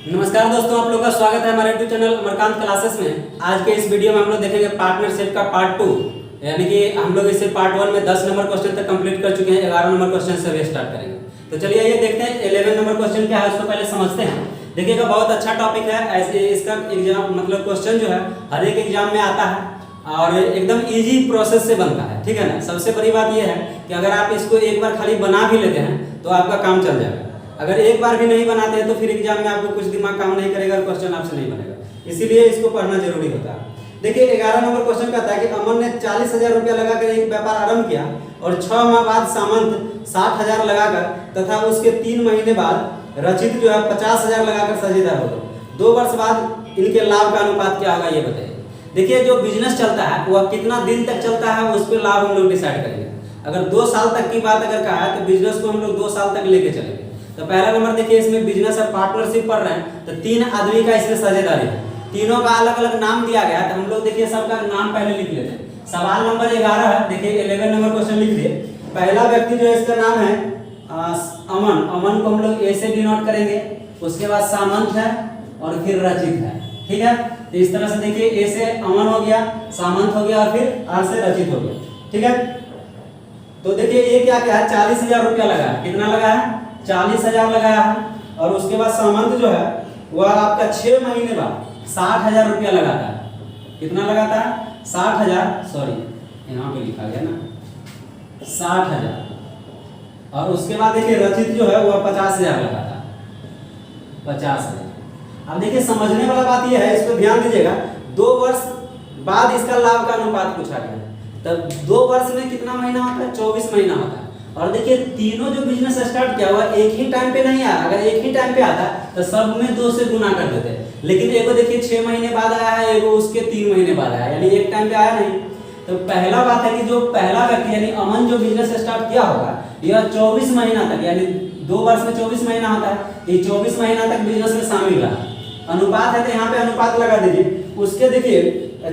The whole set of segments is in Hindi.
नमस्कार दोस्तों, आप लोग का स्वागत है हमारे यूट्यूब चैनल अमरकांत क्लासेस में। आज के इस वीडियो में हम लोग देखेंगे पार्टनरशिप का पार्ट 2, यानी कि हम लोग इसे पार्ट 1 में 10 नंबर क्वेश्चन तक कंप्लीट कर चुके हैं। 11 नंबर क्वेश्चन से अभी स्टार्ट करेंगे। तो चलिए ये देखते हैं 11 नंबर क्वेश्चन क्या है, उसको पहले समझते हैं। देखिएगा, बहुत अच्छा टॉपिक है। ऐसे इसका एग्जाम मतलब क्वेश्चन जो है हर एक एग्जाम में आता है और एकदम इजी प्रोसेस से बनता है, ठीक है ना। सबसे बड़ी बात यह है कि अगर आप इसको एक बार खाली बना भी लेते हैं तो आपका काम चल जाएगा। अगर एक बार भी नहीं बनाते हैं तो फिर एग्जाम में आपको कुछ दिमाग काम नहीं करेगा और क्वेश्चन आपसे नहीं बनेगा, इसीलिए इसको पढ़ना जरूरी होता है। देखिए 11 नंबर क्वेश्चन कहता है कि अमन ने 40,000 रुपया लगाकर एक व्यापार आरंभ किया और 6 माह बाद सामंत 60,000 लगाकर तथा उसके 3 महीने बाद रचित जो है 50,000 लगाकर साझेदार हो गए। 2 वर्ष बाद इनके लाभ का अनुपात क्या होगा ये बताइए। देखिए, जो बिजनेस चलता है वह कितना दिन तक चलता है उस पर लाभ हम लोग डिसाइड करेंगे। अगर 2 साल तक की बात अगर कहा है तो बिजनेस को हम लोग 2 साल तक लेके चलेंगे। तो पहला नंबर देखिए, इसमें बिजनेस है, पार्टनरशिप पढ़ रहे हैं तो 3 आदमी का इसमें साझेदारी है। तीनों का अलग अलग नाम दिया गया है तो हम लोग देखिए सबका नाम पहले लिख लेते हैं। सवाल नंबर 11 है। देखिए 11 नंबर क्वेश्चन लिख दिए। पहला व्यक्ति जो है इसका नाम है अमन। अमन को हम लोग ए से डिनोट करेंगे, उसके बाद सामंत है और फिर रचित है, ठीक है। तो इस तरह से देखिए ए से अमन हो गया, सामंत हो गया और फिर आर से रचित हो गया, ठीक है। तो देखिए ये क्या क्या है, 40,000 रुपया लगा है। कितना लगा है? 40,000 लगाया है। और उसके बाद सामंत जो है वह आपका 6 महीने बाद 60,000 रुपया लगाता है। कितना लगाता है? 60,000, सॉरी यहाँ पे लिखा गया ना 60,000। और उसके बाद देखिए रचित जो है वह 50,000 लगाता है, 50,000। अब देखिए समझने वाला बात यह है, इस पर ध्यान दीजिएगा। 2 वर्ष बाद इसका लाभ का अनुपात पूछा गया है। तब 2 वर्ष में कितना महीना होता है? 24 महीना होता है। और देखिए तीनों जो बिजनेस स्टार्ट किया हुआ एक ही टाइम पे नहीं आया। अगर एक ही टाइम पे आता तो सब में 2 से गुना कर देते, लेकिन एगो देखिए 6 महीने बाद आया है, एगो उसके 3 महीने बाद आया, यानी एक टाइम पे आया नहीं। तो पहला बात है कि जो पहला व्यक्ति यानी अमन जो बिजनेस स्टार्ट किया होगा यह 24 महीना तक, यानी 2 वर्ष में 24 महीना होता है, ये 24 महीना तक बिजनेस में शामिल रहा। अनुपात है तो यहाँ पे अनुपात लगा दीजिए। उसके देखिए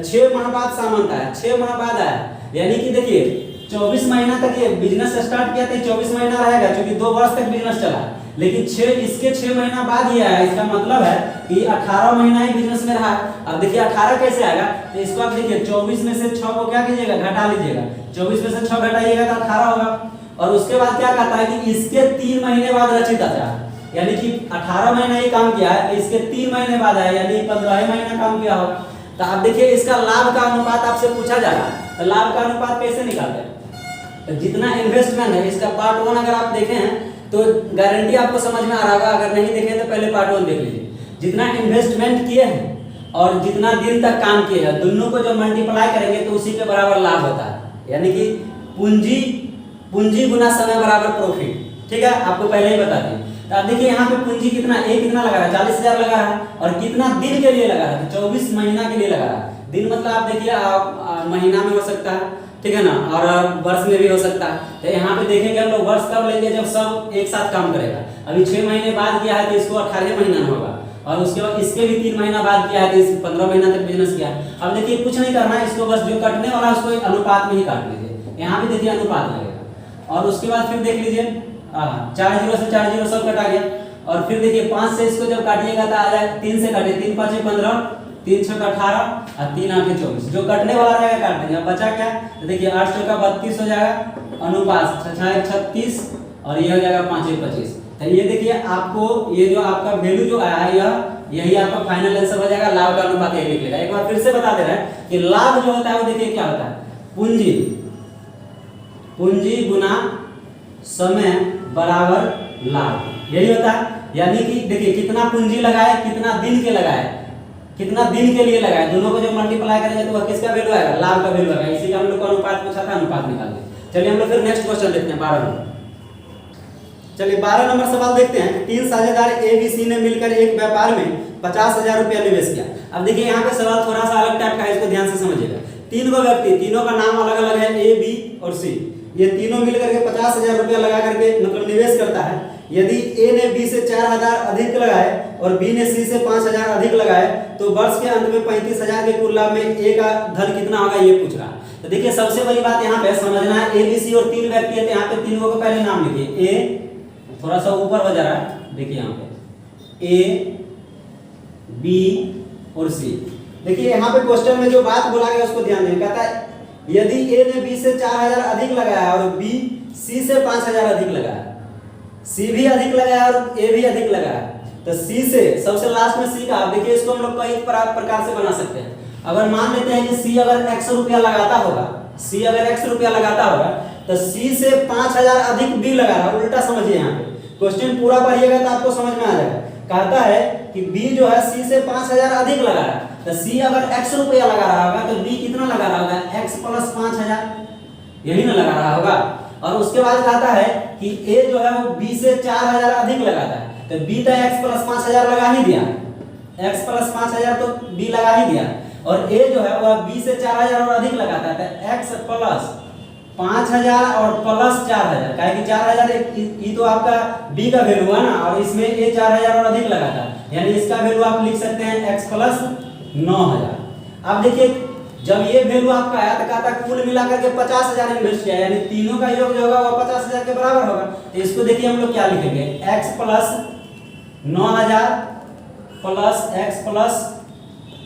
6 माह बाद सामंत आया, 6 माह बाद आया, यानी कि देखिए 24 महीना तक ये बिजनेस स्टार्ट किया था, 24 महीना रहेगा क्योंकि 2 वर्ष तक बिजनेस चला। लेकिन इसके 6 महीना बाद ये आया, इसका मतलब है कि 18 महीना ही बिजनेस में रहा। अब देखिए 18 कैसे आएगा, तो इसको आप देखिए 24 में से 6 को क्या कीजिएगा, घटा लीजिएगा। 24 में से 6 घटाइएगा तो 18 होगा। और उसके बाद क्या कहता है कि इसके 3 महीने बाद रचित आता है, यानी कि 18 महीना ही काम किया है, इसके 3 महीने बाद आया, यानी 15 महीना काम किया होगा। तो आप देखिए इसका लाभ का अनुपात आपसे पूछा जा रहा है, तो लाभ का अनुपात कैसे निकालते हैं? तो जितना इन्वेस्टमेंट है, इसका पार्ट 1 अगर आप देखें हैं तो गारंटी आपको समझ में आ रहा होगा। अगर नहीं देखें तो पहले पार्ट 1 देख लीजिए। जितना इन्वेस्टमेंट किए हैं और जितना दिन तक काम किए हैं, दोनों को जब मल्टीप्लाई करेंगे तो उसी के बराबर लाभ होता है, यानी कि पूंजी गुना समय बराबर प्रॉफिट, ठीक है। आपको पहले ही बता दिए। तो आप देखिए यहाँ पे पूंजी कितना कितना लगा है, 40,000 लगा है। और कितना दिन के लिए लगा है? 24 महीना के लिए लगा है। दिन मतलब आप देखिए महीना में हो सकता है, ठीक है ना, और वर्ष में भी हो सकता है। तो यहाँ पे देखेंगे हम लोग वर्ष कब लेंगे, जब सब एक साथ काम करेगा। अभी 6 महीने बाद किया है तो इसको 18 महीना में होगा। और उसके बाद इसके भी 3 महीना बाद किया है तो इस 15 महीना तक बिजनेस किया है। अब देखिए कुछ नहीं करना है, इसको बस जो कटने वाला है उसको अनुपात में ही काट लीजिए। यहाँ पे देखिए अनुपात लगेगा। और उसके बाद फिर देख लीजिए 4 0 से 4 0 सब कटा गया। और फिर देखिए 5 से इसको जब काटिएगा तो आ जाए 3 से काटिए, 3 5 15, 3 6 18 और 3 8 24। जो कटने वाला रहेगा काट देंगे। अब बचा क्या? तो देखिए 8 6 का 32 हो जाएगा, अनुपात 6 36 और ये हो जाएगा 5 1 25। तो ये देखिए आपको ये जो आपका वैल्यू जो आया है यही आपका फाइनल आंसर हो जाएगा। लाभ का अनुपात यही निकलेगा। एक बार फिर से बता दे रहे हैं कि लाभ जो होता है वो देखिए क्या होता है, पूंजी गुना समय बराबर लाभ, यही होता है। यानी कि देखिए कितना पूंजी लगाए, कितना दिन के लगाए, कितना दिन के लिए लगाए, दोनों को जब मल्टीप्लाई करेंगे तो वह किसका वैल्यू आएगा? लाभ का वैल्यू आएगा। इसी का हम लोग का अनुपात पूछा था, अनुपात निकाल दे। चलिए हम लोग फिर नेक्स्ट क्वेश्चन देखते हैं 12 नंबर। चलिए 12 नंबर सवाल देखते हैं। 3 साझेदार ए बी सी ने मिलकर एक व्यापार में 50,000 रुपया निवेश किया। अब देखिए यहाँ पे सवाल थोड़ा सा अलग टाइप का है, इसको ध्यान से समझिएगा। 3 गो व्यक्ति, तीनों का नाम अलग अलग है, ए बी और सी। ये तीनों मिलकर के 50,000 रुपया लगा करके मतलब निवेश करता है। यदि ए ने बी से 4,000 अधिक लगाए और बी ने सी से 5,000 अधिक लगाए तो वर्ष के अंत में 35,000 के कुल लाभ में ए का धन कितना होगा ये पूछ रहा है। तो देखिए सबसे बड़ी बात यहाँ पे समझना है, ए बी सी और 3 व्यक्ति है तो यहाँ पे तीनों को पहले नाम लिखिए। ए थोड़ा सा ऊपर हो जा रहा है, देखिए यहाँ पे ए बी और सी। देखिए यहाँ पे क्वेश्चन में जो बात बोला गया उसको ध्यान दें। कहता है यदि ए ने बी से 4000 अधिक लगाया और बी सी से 5000 अधिक लगाया, सी भी अधिक लगाया और ए भी अधिक लगाया, तो सी से सबसे लास्ट में सी का, आप देखिए इसको हम लोग कई प्रकार से बना सकते हैं। अगर मान लेते हैं कि सी अगर 100 रुपया लगाता होगा, सी अगर 100 रुपया लगाता होगा तो सी से 5000 अधिक बी लगा रहा है। उल्टा समझिए, यहाँ पे क्वेश्चन पूरा पढ़िएगा तो आपको समझ में आ जाएगा। कहता है कि बी जो है सी से 5000 अधिक लगा रहा है, तो सी अगर 100 रुपया लगा रहा होगा तो बी कितना लगा रहा होगा, x प्लस 5000, यही ना लगा रहा होगा। और उसके बाद कहता है कि ए जो है वो बी से 4000 अधिक लगाता है, तो बी तो x प्लस 5000 लगा ही दिया, x प्लस 5000 तो बी लगा ही दिया, और ए जो है वह बी से 4000 और अधिक लगाता है, तो x प्लस 5000 और प्लस 4000, काहे कि 4000 ये तो आपका बी का वैल्यू है ना, और इसमें ए 4000 और अधिक लगाता है, यानी इसका वैल्यू आप लिख सकते हैं x प्लस 9000। अब देखिए जब ये वैल्यू आपका आया तो कहता कुल मिलाकर के 50000 इन्वेस्ट किया, यानी तीनों का योग जो होगा वो 50000 के बराबर होगा। तो इसको देखिए हम लोग क्या लिखेंगे, x plus 9000 plus x plus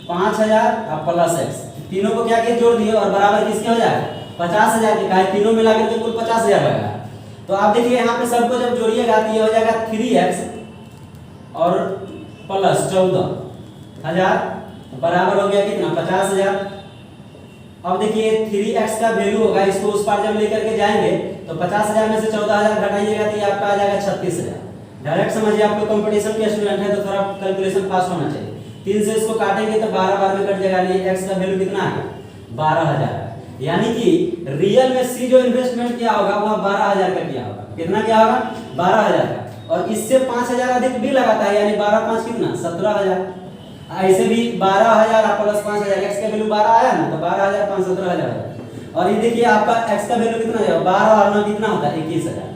5000 और प्लस x, तीनों को क्या किए जोड़ दिए और बराबर किसके हो जाएगा, 50000 के, कहा तीनों मिलाकर के कुल 50000 लगा। तो आप देखिए यहाँ पे सबको जब जोड़िएगा तो ये हो जाएगा 3x और प्लस 14000 बराबर हो गया कितना, 50000। अब देखिए 3x का वैल्यू होगा, इसको उस पार जब लेकर के जाएंगे तो 50000 में से 14000 घटाइएगा तो ये आपका आ जाएगा 36000। डायरेक्ट समझिए, आप लोग कंपटीशन के स्टूडेंट है तो थोड़ा कैलकुलेशन पास होना चाहिए। 3 से इसको काटेंगे तो 12 बार में कट जाएगा, ये x का वैल्यू कितना है, 12000। यानी कि रियल में सी जो इन्वेस्टमेंट किया होगा वह 12000 का किया होगा। कितना किया होगा, 12000 का, और इससे 5000 अधिक भी लगाता है, यानी 12 5 कितना, 17000। ऐसे भी 12000 प्लस 5000, x का वैल्यू 12 आया ना, तो 12000 5 17000। और ये देखिए आपका x का वैल्यू कितना है, 12 और 9 कितना होता है, 21000।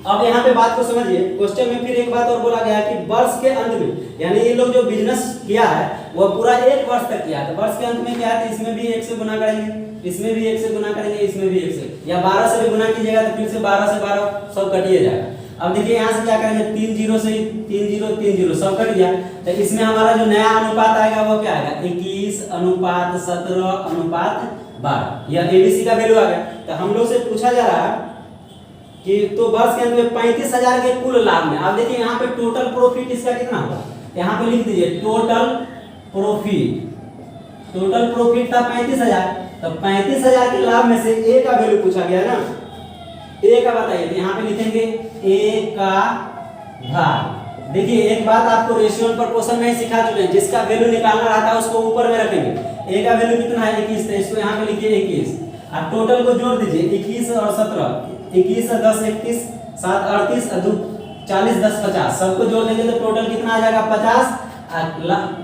अब यहाँ पे बात को समझिए, क्वेश्चन में फिर एक बात और बोला गया है कि वर्ष के अंत में, यानी ये लोग जो बिजनेस किया है वो पूरा 1 वर्ष तक किया है, तो वर्ष के अंत में क्या है, तो इसमें भी 1 से गुना करेंगे, इसमें भी 1 से गुना करेंगे, इसमें भी 1 से, या 12 से भी गुना कीजिएगा तो फिर से 12 से 12 सब कटिए जाएगा। अब देखिए यहाँ से क्या करेंगे, 3 0 से 3 0 3 0 सब कट गया, तो इसमें हमारा जो नया अनुपात आएगा वो क्या आएगा, 21:17:12, यह एबीसी का वैल्यू आ गया। तो हम लोग से पूछा जा रहा है कि तो वर्ष के अंत में 35000 के कुल लाभ में, अब देखिए यहाँ पे टोटल प्रॉफिट इसका कितना होगा, यहाँ पे लिख दीजिए टोटल प्रॉफिट था 35000, तो 35000 के लाभ में से ए का वैल्यू पूछा गया ना, ए का बताइए, तो यहाँ पे लिखेंगे ए का भाग। देखिए एक बात आपको रेशियो और प्रोपोर्शन में सिखा चुके हैं, जिसका वैल्यू निकालना रहता है उसको ऊपर में रखेंगे। ए का वैल्यू कितना है, 21, तो इसको यहाँ पे लिखिए 21, और टोटल को जोड़ दीजिए 21 और 17, 21 और 10 31, 7 38 और 2 40 10 50, सबको जोड़ देंगे तो टोटल कितना आ जाएगा 50।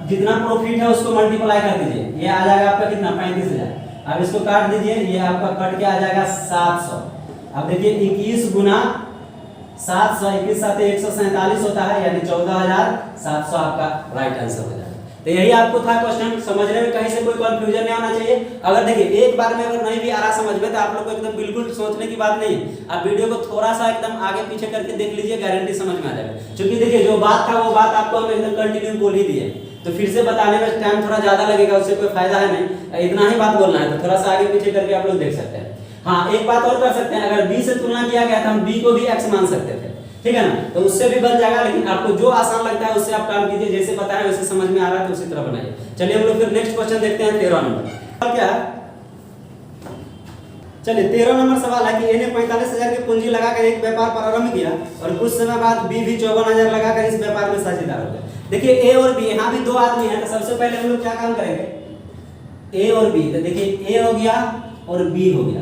जितना प्रॉफिट है उसको मल्टीप्लाई कर दीजिए, ये आ जाएगा आपका कितना 35000। अब इसको काट दीजिए, ये आपका कट के आ जाएगा 700। अब देखिए 21 गुना 700, 21 7 147 होता है, यानी 14700 आपका राइट आंसर हो जाएगा। तो यही आपको था क्वेश्चन, समझने में कहीं से कोई कंफ्यूजन नहीं होना चाहिए। अगर देखिए एक बार में अगर नहीं भी आ रहा समझ में तो आप लोग को एकदम बिल्कुल सोचने की बात नहीं है, आप वीडियो को थोड़ा सा एकदम आगे पीछे करके देख लीजिए, गारंटी समझ में आ जाएगा। क्योंकि देखिए जो बात था वो बात आपको हम एकदम कंटिन्यू बोल ही दिए, तो फिर से बताने में टाइम थोड़ा ज्यादा लगेगा, उससे कोई फायदा है नहीं, इतना ही बात बोलना है, तो थोड़ा सा आगे पीछे करके आप लोग देख सकते हैं। हाँ एक बात और कर सकते हैं, अगर बी से तुलना किया गया था हम बी को भी एक्स मान सकते थे, ठीक है ना, तो उससे भी बन जाएगा। लेकिन आपको जो आसान लगता है उससे आप काम कीजिए, जैसे बताया वैसे समझ में आ रहा है तो उसी तरह बनाइए। चलिए हम लोग फिर नेक्स्ट क्वेश्चन देखते हैं 13 नंबर। क्या है, चलिए 13 नंबर सवाल है कि ए ने 45000 की पूंजी लगाकर एक व्यापार प्रारंभ किया और कुछ समय बाद बी भी 54000 लगाकर इस व्यापार में साझेदार हो गए। देखिए ए और बी, यहाँ भी दो आदमी हैं, तो सबसे पहले हम लोग क्या काम करेंगे, ए और बी, तो देखिए ए हो गया और बी हो गया,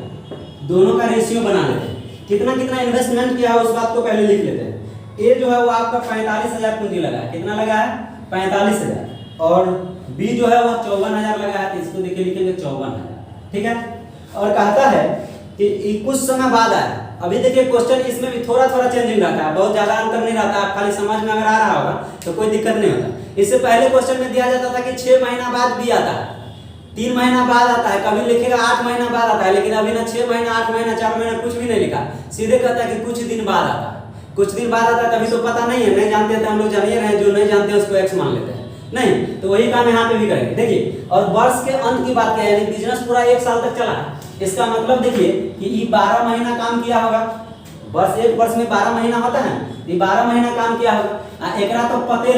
दोनों का रेशियो बना लेते हैं। कितना कितना इन्वेस्टमेंट किया है उस बात को पहले लिख लेते हैं। ए जो है वो आपका 45000 पूंजी लगा है, कितना लगा है 45000, और बी जो है वो 54000 लगा है, तो इसको देखिए लिखेंगे 54000, ठीक है। और कहता है कि कुछ समय बाद आया, अभी देखिए क्वेश्चन इसमें भी थोड़ा थोड़ा चेंजिंग रहता है, बहुत ज्यादा अंतर नहीं रहता, आप खाली समझ में अगर आ रहा होगा तो कोई दिक्कत नहीं होता। इससे पहले क्वेश्चन में दिया जाता था कि 6 महीना बाद बी आता है, 3 महीना बाद आता है, कभी लिखेगा 8 महीना बाद आता है, लेकिन अभी ना 6 महीना 8 महीना 4 महीना कुछ भी नहीं लिखा, सीधे कहता है कि कुछ दिन बाद आता है। कुछ दिन बाद आता है तभी तो पता नहीं है, नहीं जानते थे हम लोग, जानिए रहे हैं, जो नहीं जानते हैं उसको एक्स मान लेते हैं, नहीं तो वही काम यहाँ पे भी करेंगे। देखिए और वर्ष के अंत की बात क्या है, यानी बिजनेस पूरा 1 साल तक चला, इसका मतलब देखिए कि ये 12 महीना काम किया होगा, वर्ष एक वर्ष में 12 महीना होता है, ये 12 महीना काम किया होगा। एकरा तो पते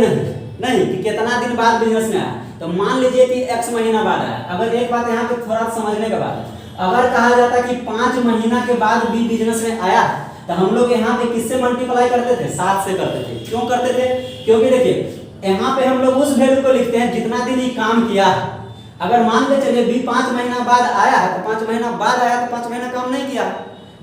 नहीं कि कितना दिन बाद बिजनेस में आया, तो मान लीजिए कि x महीना बाद आया। अगर एक बात यहाँ पे थोड़ा समझने का बात है, अगर कहा जाता कि 5 महीना के बाद भी बिजनेस में आया तो हम लोग यहाँ पे किससे मल्टीप्लाई करते थे, 7 से करते थे। क्यों करते थे, क्योंकि देखिए यहाँ पे हम लोग उस वैल्यू को लिखते हैं जितना दिन ये काम किया। अगर मान के चलिए भी 5 महीना बाद आया है तो 5 महीना बाद आया तो 5 महीना काम नहीं किया,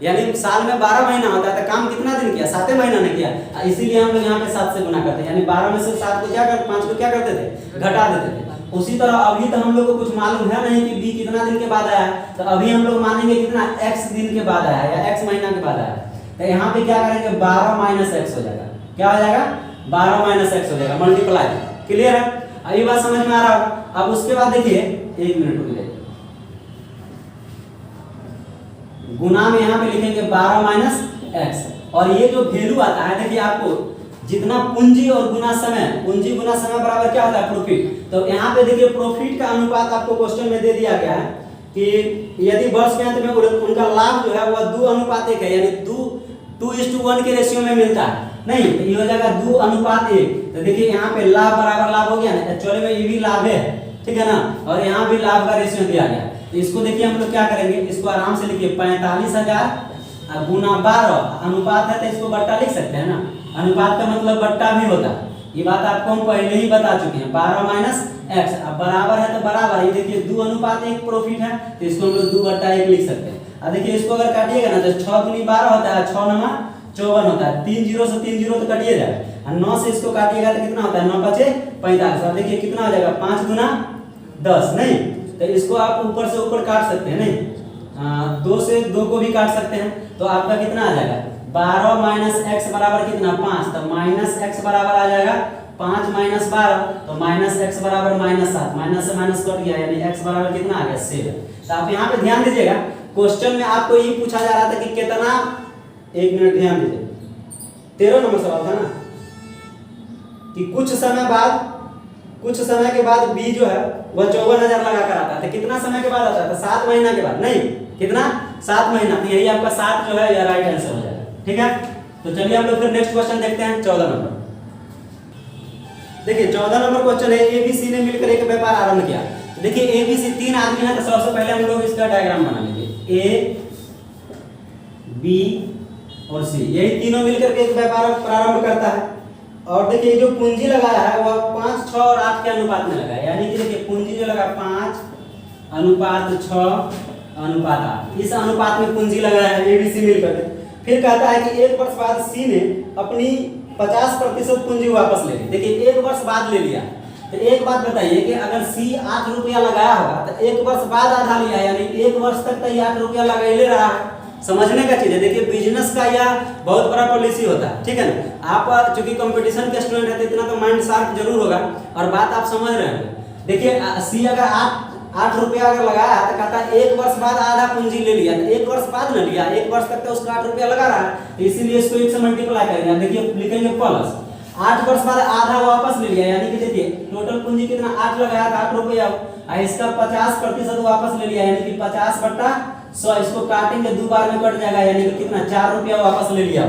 यानी साल में 12 महीना होता है तो काम कितना दिन किया, 7 महीना नहीं किया, इसीलिए हम लोग यहाँ पे 7 से गुना करते हैं, यानी 12 में से 7 को क्या करते, 5 को क्या करते थे, घटा देते थे। उसी तरह अभी तो हम लोग को कुछ मालूम है नहीं कि बी कितना दिन के बाद आया, तो अभी हम लोग मानेंगे कितना, x दिन के बाद आया या x महीना के बाद आया, तो यहाँ पे क्या करेंगे 12 माइनस x हो जाएगा, क्या हो जाएगा 12 माइनस x हो जाएगा, मल्टीप्लाई। क्लियर है, अभी बात समझ में आ रहा होगा। अब उसके बाद देखिए 1 मिनट रुक जाइए, गुना में यहाँ पे लिखेंगे 12 माइनस x, और ये जो वैल्यू आता है देखिए आपको जितना पूंजी और गुना समय, पूंजी गुना समय बराबर क्या होता है, प्रॉफिट। तो यहाँ पे देखिए प्रॉफिट का अनुपात आपको क्वेश्चन में दे दिया गया है कि यदि वर्ष के अंत में उनका लाभ जो है वह 2:1 है, यानी 2:1 के रेशियो में मिलता है, नहीं तो ये हो जाएगा 2:1। तो देखिए यहाँ पे लाभ बराबर लाभ हो गया ना, एक्चुअली में ये भी लाभ है, ठीक है ना, और यहाँ भी लाभ का रेशियो दिया गया। तो इसको देखिए हम लोग क्या करेंगे, इसको आराम से लिखिए 45,000 गुना 12, अनुपात है तो इसको बट्टा लिख सकते हैं ना, अनुपात का मतलब बट्टा भी होता है, ये बात आपको हम पहले ही बता चुके हैं। 12 माइनस x, अब बराबर है तो बराबर, ये देखिए 2:1 प्रॉफिट है तो इसको हम लोग 2/1 लिख सकते हैं। अब देखिए इसको अगर काटिएगा ना तो 6 दूनी 12 होता है, 6 9 54 होता है, 3 0 से 3 0 तो कटिए जाए, और 9 से इसको काटिएगा तो कितना होता है, 9 5 45। अब देखिए कितना हो जाएगा 5 गुना 10, नहीं तो इसको आप ऊपर से ऊपर काट सकते हैं, नहीं 2 से 2 को भी काट सकते हैं, तो आपका कितना आ जाएगा 12 माइनस x बराबर कितना 5, तो माइनस x बराबर आ जाएगा 5 माइनस 12, तो माइनस x बराबर -7, माइनस से माइनस कट गया, यानी x बराबर कितना आ गया 7। तो आप यहाँ पे ध्यान दीजिएगा, क्वेश्चन में आपको ये पूछा जा रहा था कि कितना, 1 मिनट ध्यान दीजिए, 13 नंबर सवाल था ना, कि कुछ समय के बाद b जो है वह 54,000 लगा कर आता है, तो कितना समय के बाद आता है, तो 7 महीना के बाद, नहीं कितना 7 महीना, तो यही आपका 7 जो है यह राइट आंसर हो जाएगा, ठीक है। तो चलिए हम लोग फिर नेक्स्ट क्वेश्चन देखते हैं 14 नंबर। देखिए 14 नंबर क्वेश्चन है, ए बी सी ने मिलकर एक व्यापार आरंभ किया। तो देखिए ए बी सी 3 आदमी हैं, तो सबसे पहले हम लोग इसका डायग्राम बना लेंगे, ए बी और सी, यही तीनों मिलकर के एक व्यापार प्रारंभ करता है। और देखिए जो पूंजी लगाया है वह 5, 6 और 8 के अनुपात में लगा है, यानी कि देखिए पूंजी जो लगा 5:6:8, इस अनुपात में पूंजी लगाया है ए बी सी मिलकर। फिर कहता है कि 1 वर्ष बाद सी ने अपनी 50% पूंजी वापस ले ली। देखिए 1 वर्ष बाद ले लिया, तो एक बात बताइए कि अगर सी 8 रुपया लगाया होगा तो 1 वर्ष बाद आधा लिया, यानी 1 वर्ष तक तो 8 रुपया लगा ही ले रहा है। समझने का चीज है, देखिए बिजनेस का यह बहुत बड़ा पॉलिसी होता है, ठीक है ना। आप चूंकि कंपटीशन के स्टूडेंट है तो इतना तो माइंड शार्प जरूर होगा और बात आप समझ रहे हैं। देखिए सी अगर 8 रुपया अगर लगाया है तो कहता है 1 वर्ष बाद आधा पूंजी ले लिया, तो 1 वर्ष बाद न लिया, 1 वर्ष तक तो उसका 8 रुपया लगा रहा है, तो इसीलिए इसको 1 से मल्टीप्लाई करेंगे। देखिए लिखेंगे प्लस 8 वर्ष बाद आधा वापस ले लिया, यानी कि देखिए टोटल पूंजी कितना 8 लगाया था 8 रुपया, और इसका 50% वापस ले लिया, यानी कि 50/100, इसको काटेंगे 2 बार में कट जाएगा, यानी कि कितना 4 रुपया वापस ले लिया।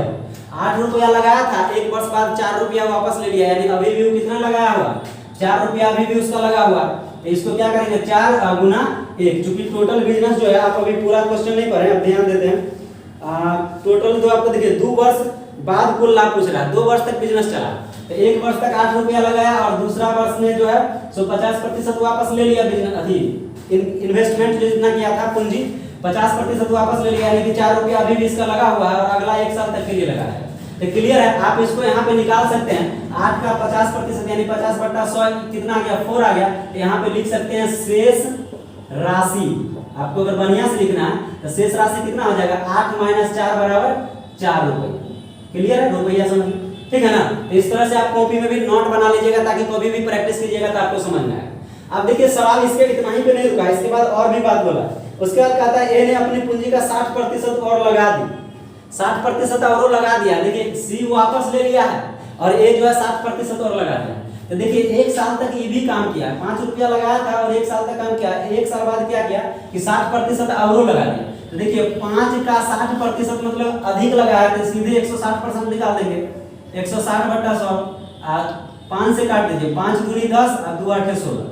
8 रुपया लगाया था, 1 वर्ष बाद 4 रुपया वापस ले लिया, यानी अभी भी कितना लगाया हुआ 4 रुपया अभी भी उसका लगा हुआ। तो इसको क्या करेंगे 4 गुना 1, चूंकि टोटल बिजनेस जो है, आप अभी पूरा क्वेश्चन नहीं पढ़े, अब ध्यान देते हैं। टोटल तो आपको देखिए 2 वर्ष बाद कुल लाभ पूछ रहा है, 2 वर्ष तक बिजनेस चला, तो 1 वर्ष तक 8 रुपया लगाया और दूसरा वर्ष में जो है 50% वापस ले लिया, इन्वेस्टमेंट जितना किया था पूंजी 50% वापस ले लिया, यानी कि 4 रुपया अभी भी इसका लगा हुआ है और अगला 1 साल तक के लिए लगा है। तो क्लियर है, आप इसको यहाँ पे निकाल सकते हैं, 8 का 50% यानी 50/100 कितना आ गया 4 आ गया, तो यहाँ पे लिख सकते हैं शेष राशि। आपको अगर बढ़िया से लिखना है तो शेष राशि कितना हो जाएगा 8 - 4 बराबर 4 रुपये। क्लियर है, रुपया समझ, ठीक है ना। तो इस तरह से आप कॉपी में भी नोट बना लीजिएगा ताकि कभी भी प्रैक्टिस कीजिएगा तो आपको समझ में आएगा। अब देखिए सवाल इसके इतना ही पे नहीं रुका, इसके बाद और भी बात बोला। उसके बाद कहता है ए ने अपनी पूंजी का 60% और लगा दी। 60% और लगा दिया, देखिए सी वापस ले लिया है और ए जो है 60% और लगा दिया। तो देखिए 1 साल तक ये भी काम किया, 5 रुपया लगाया था और 1 साल तक काम किया। 1 साल बाद क्या किया कि 60% और लगा दिया। तो देखिए 5 का 60% मतलब अधिक लगाया, तो सीधे 160% निकाल देंगे। 160/100 5 से काट दीजिए, 5 दूनी 10 और 2 8 16,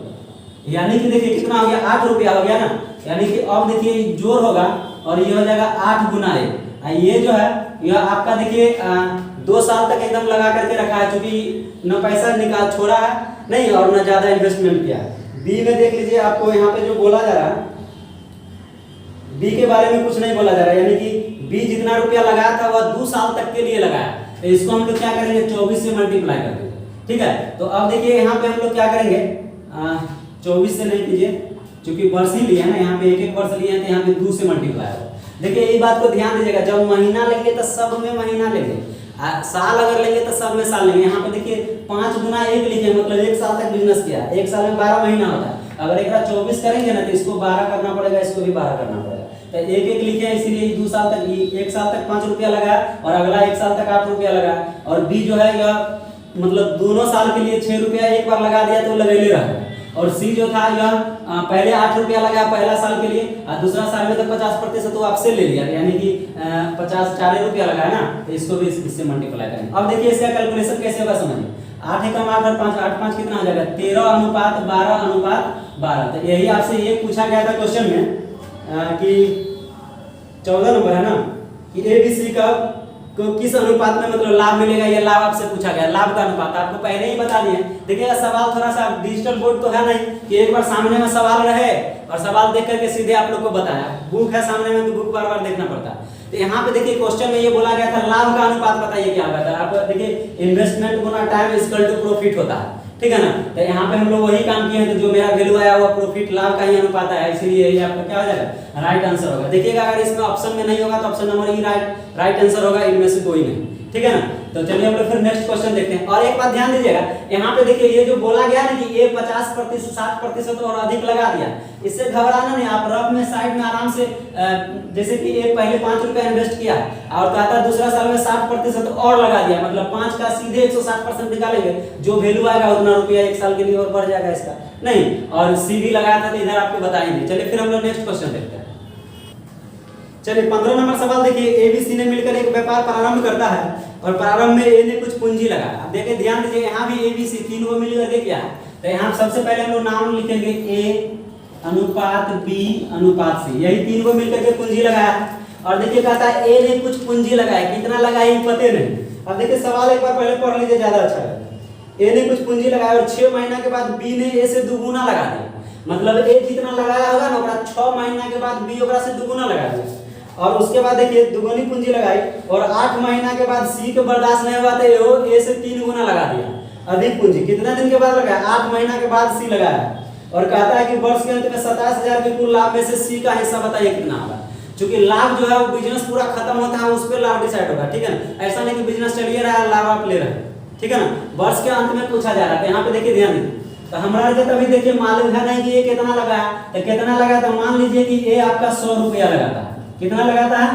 यानी कि देखिए कितना हो गया, 8 रुपया हो गया ना। यानी कि अब देखिए जोड़ होगा और ये हो जाएगा 8 गुना 1। ये जो है यह आपका देखिए 2 साल तक एकदम लगा करके रखा है, क्योंकि न पैसा निकाल छोड़ा है नहीं और न ज्यादा इन्वेस्टमेंट किया है। बी में देख लीजिए, आपको यहाँ पे जो बोला जा रहा है, बी के बारे में कुछ नहीं बोला जा रहा है, यानी कि बी जितना रुपया लगाया था वह 2 साल तक के लिए लगाया। तो इसको हम लोग क्या करेंगे, 24 से मल्टीप्लाई कर देंगे। ठीक है, तो अब देखिए यहाँ पे हम लोग क्या करेंगे, 24 से नहीं कीजिए, क्योंकि वर्ष ही लिया ना, यहाँ पे एक एक वर्ष लिए हैं, तो यहाँ पे 2 से मल्टीप्लाई होगा। देखिए ये बात को ध्यान दीजिएगा, जब महीना लेंगे तो सब में महीना लेंगे, साल अगर लेंगे तो सब में साल लेंगे। यहाँ पे देखिए 5 गुना 1 लिखे, मतलब 1 साल तक बिजनेस किया, 1 साल में 12 महीना होता है। अगर एक 24 करेंगे ना तो इसको 12 करना पड़ेगा, इसको भी 12 करना पड़ेगा। तो एक एक लिखे, इसीलिए 2 साल तक, 1 साल तक 5 रुपया लगा और अगला 1 साल तक 8 रुपया लगा। और बी जो है यह मतलब दोनों साल के लिए 6 रुपया एक बार लगा दिया तो लगेले रहा। और सी जो था यह पहले 8 रुपया लगा पहला साल के लिए और दूसरा साल में तो 50% वो आपसे ले लिया, यानी कि 4 रुपया लगा है ना, तो इसको भी इससे मल्टीप्लाई करेंगे। अब देखिए इसका कैलकुलेशन कैसे होगा समझिए, 8 एकम 8 और 5 8 5 कितना हो जाएगा, 13:12:12। तो यही आपसे ये पूछा गया था क्वेश्चन में कि 14 नंबर है ना, कि ए बी सी का को किस अनुपात में मतलब लाभ मिलेगा, ये लाभ आपसे पूछा गया। लाभ का अनुपात आपको पहले ही बता दिए। देखिए सवाल थोड़ा सा डिजिटल बोर्ड तो है नहीं कि एक बार सामने में सवाल रहे और सवाल देख करके सीधे आप लोग को बताया, बुक है सामने में तो बुक बार बार देखना पड़ता है। तो यहाँ पे देखिए क्वेश्चन में ये बोला गया था लाभ का अनुपात बताइए क्या होता है। आप देखिए इन्वेस्टमेंट गुना टाइम इक्वल टू प्रॉफिट होता है, ठीक है ना। तो यहाँ पे हम लोग वही काम किए हैं, तो जो मेरा वैल्यू आया हुआ प्रॉफिट लाभ का ही अनुपात है, इसलिए ये आपका क्या हो जाएगा, राइट आंसर होगा। देखिएगा अगर इसमें ऑप्शन में नहीं होगा तो ऑप्शन नंबर ई राइट आंसर होगा, इनमें से कोई नहीं, ठीक है ना। तो चलिए हम लोग फिर नेक्स्ट क्वेश्चन देखते हैं। और एक बात ध्यान दीजिएगा, यहाँ पे देखिए ये जो बोला गया ना कि ये 50% 60% और अधिक लगा दिया, इससे घबराना नहीं। आप रफ में साइड में आराम से जैसे कि एक पहले 5 रुपया इन्वेस्ट किया और कहता दूसरा साल में 60% और लगा दिया, मतलब 5 का सीधे 160% निकालेंगे, जो वैल्यू आएगा उतना रुपया 1 साल के लिए और बढ़ जाएगा इसका नहीं। और सी भी लगाया था तो इधर आपको बताएंगे। चलिए फिर हम लोग नेक्स्ट क्वेश्चन देखते हैं। चलिए 15 नंबर सवाल देखिए, ए बी सी ने मिलकर एक व्यापार प्रारंभ करता है और प्रारंभ में ए ने कुछ पूंजी लगाया। अब देखिए ध्यान दीजिए, यहाँ भी ए बी सी तीन को मिलकर के क्या है, तो यहाँ सबसे पहले हम लोग नाम लिखेंगे ए अनुपात बी अनुपात सी, यही तीन को मिलकर के पूंजी लगाया। और देखिए कहता है ए ने कुछ पूंजी लगाया, कितना लगाया पता नहीं। अब देखिए सवाल एक बार पहले पढ़ लीजिए, ज्यादा अच्छा है। ए ने कुछ पूंजी लगाया और 6 महीना के बाद बी ने ए से दुगुना लगा दिया, मतलब ए जितना लगाया होगा ना 6 महीना के बाद बी ओकरा से दुगुना लगा दिया। और उसके बाद देखिए दुगुनी पूंजी लगाई और 8 महीना के बाद सी के बर्दाश्त नहीं हुआ तो ए से 3 गुना लगा दिया अधिक पूंजी। कितना दिन के बाद लगाया, 8 महीना के बाद सी लगाया। और कहता है कि वर्ष के अंत में 27,000 के कुल लाभ में से सी का हिस्सा बताइए कितना होगा। क्योंकि लाभ जो है वो बिजनेस पूरा खत्म होता है उस पर लाभ डिसाइड होगा, ठीक है ना। ऐसा नहीं कि बिजनेस चलिए रहा है लाभ आप ले रहे हैं, ठीक है ना। वर्ष के अंत में पूछा जा रहा है, यहाँ पे देखिए ध्यान दीजिए। तो हमारा जो तभी देखिए मालूम है नहीं कि ये कितना लगाया, तो कितना लगा, तो मान लीजिए कि ए आपका 100 रुपया लगाता है। कितना लगाता है,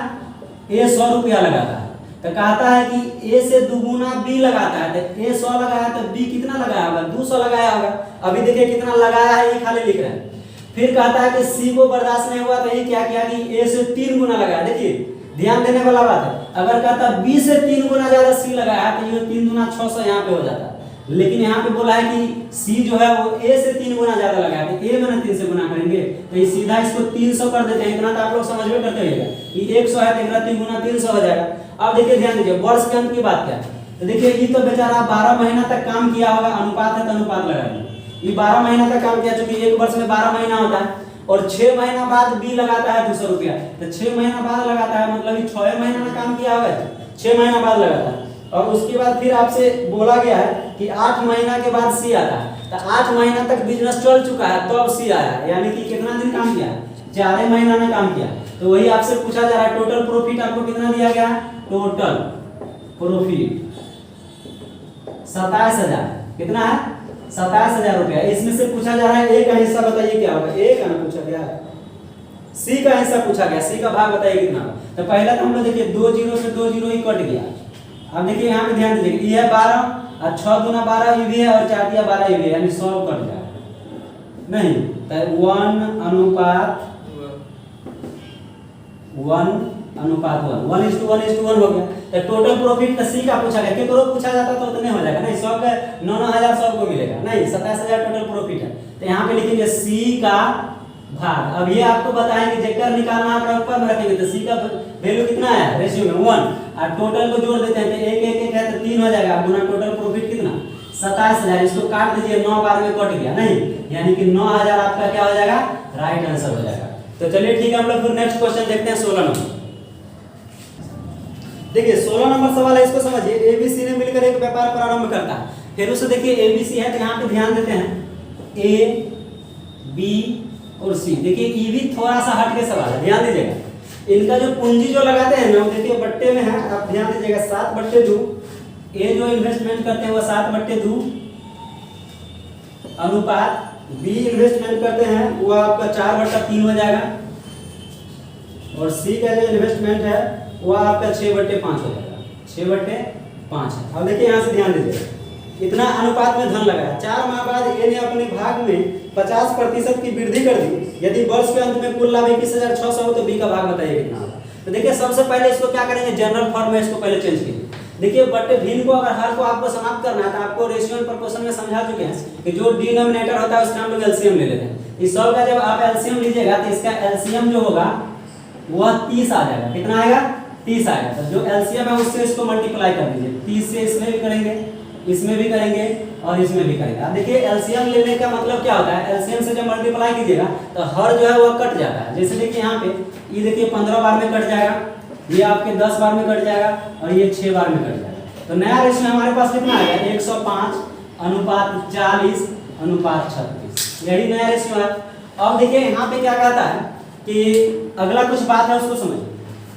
ए 100 रुपया लगाता है। तो कहता है कि ए से दुगुना बी लगाता है, तो ए 100 लगाया तो बी कितना लगाया होगा, 200 लगाया होगा। अभी देखिए कितना लगाया है, ये खाली लिख रहे हैं। फिर कहता है कि सी को बर्दाश्त नहीं हुआ, तो ये क्या किया कि ए से 3 गुना लगाया। देखिए ध्यान देने वाला बात है, अगर कहता बी से 3 गुना ज्यादा सी लगाया तो ये 3 गुना 600 यहाँ पे हो जाता है। लेकिन यहाँ पे बोला है कि सी जो है वो ए से 3 गुना ज्यादा लगाया, तो ए मैंने 3 से गुना करेंगे तो ये सीधा इसको 300 कर देते हैं। इतना तो आप लोग समझ में करते होइएगा, ये 100 है तो 3 गुना 300 हो जाएगा। अब देखिए ध्यान दीजिए, वर्ष के अंत की बात क्या है, तो देखिए ये तो बेचारा 12 महीना तक काम किया होगा, अनुपात है तो अनुपात लगा दिया। ये 12 महीना तक काम किया, चूंकि एक वर्ष में 12 महीना होता है और 6 महीना बाद बी लगाता है 200 रुपया, तो 6 महीना बाद लगाता है, मतलब ये 6 महीना में काम किया होगा, 6 महीना बाद लगाता है। और उसके बाद फिर आपसे बोला गया है कि 8 महीना के बाद सी आता है, तो 8 महीना तक बिजनेस चल चुका है तो अब सी आया, यानी कि कितना दिन काम किया, 4 महीना में काम किया। तो वही आपसे पूछा जा रहा है, टोटल प्रॉफिट आपको कितना दिया गया, टोटल प्रॉफिट 27,000, कितना है 27,000 रुपया। इसमें से पूछा जा रहा है ए का हिस्सा बताइए क्या होगा, ए का ना पूछा गया है, सी का हिस्सा पूछा गया, सी का भाग बताइए कितना। तो पहला तो हम लोग देखिए 2 जीरो से 2 जीरो ही कट गया। अब देखिए यहाँ पे ध्यान दीजिए, ये है 12 और 6 दूना 12 ये भी है और 4 दिया 12 ये भी है, यानी 100 कट जाएगा नहीं। तो 1:1 हो गया। तो टोटल प्रॉफिट का सी का पूछा गया, केकरो पूछा जाता तो उतने हो जाएगा नहीं, 100 का 9,900 सबको मिलेगा नहीं, 27,000 टोटल प्रॉफिट है। तो यहाँ पे लिखेंगे सी का भाग। अब ये आपको बताएंगे जेकर निकालना आप ऊपर में रखेंगे तो सी का वैल्यू कितना है रेशियो में 1 और टोटल को जोड़ देते हैं तो 1 1 1 है तो 3 हो जाएगा गुना टोटल प्रॉफिट कितना 27,000। इसको काट दीजिए 9 बार में कट गया नहीं, यानी कि 9,000 आपका क्या हो जाएगा राइट आंसर हो जाएगा। तो चलिए ठीक है, हम लोग फिर नेक्स्ट क्वेश्चन देखते हैं 16 नंबर। देखिए 16 नंबर सवाल है, इसको समझिए। एबीसी ने मिलकर एक व्यापार प्रारंभ करता है। फिर उससे देखिए एबीसी है तो यहाँ पे ध्यान देते हैं ए बी और सी। देखिए ये भी थोड़ा सा हट के सवाल है, ध्यान दीजिएगा। इनका जो पूंजी जो लगाते हैं ना, देखिए बट्टे में है, आप ध्यान दीजिएगा 7/2। ए जो इन्वेस्टमेंट करते हैं वो 7/2 अनुपात बी इन्वेस्टमेंट करते हैं वो आपका 4/3 हो जाएगा और सी का जो इन्वेस्टमेंट है वो आपका 6/5 हो जाएगा, 6/5 है। अब देखिए यहाँ से ध्यान दीजिए, इतना अनुपात में धन लगाया। 4 माह बाद ए ने अपने भाग में 50% की वृद्धि कर दी। यदि वर्ष के अंत में कुल लाभ 21,600 हो तो बी का भाग बताइए कितना होगा। तो देखिए सबसे पहले इसको क्या करेंगे, जनरल फॉर्म में इसको पहले चेंज कीजिए। देखिए बट्टे भिन्न को अगर हर को आपको समाप्त करना है तो आपको रेशियो एंड प्रोपोर्शन में समझा चुके हैं कि जो डिनोमिनेटर होता है उसका हम लोग एलसीएम ले लेते हैं। इस सब का जब आप एलसीएम लीजिएगा तो इसका एलसीएम जो होगा वह 30 आ जाएगा। कितना आएगा 30 आएगा। तो जो एलसीएम है उससे इसको मल्टीप्लाई कर दीजिए। 30 से इसमें भी करेंगे, इसमें भी करेंगे और इसमें भी करेंगे। अब देखिए एलसीएम लेने का मतलब क्या होता है, एलसीएम से जब मल्टीप्लाई कीजिएगा तो हर जो है वो कट जाता है। जैसे देखिए यहाँ पे ये देखिए 15 बार में कट जाएगा, ये आपके 10 बार में कट जाएगा और ये 6 बार में कट जाएगा। तो नया रेशियो हमारे पास कितना आएगा 105:40:36, यही नया रेशियो है। अब देखिए यहाँ पे क्या कहता है कि अगला कुछ बात है उसको समझिए।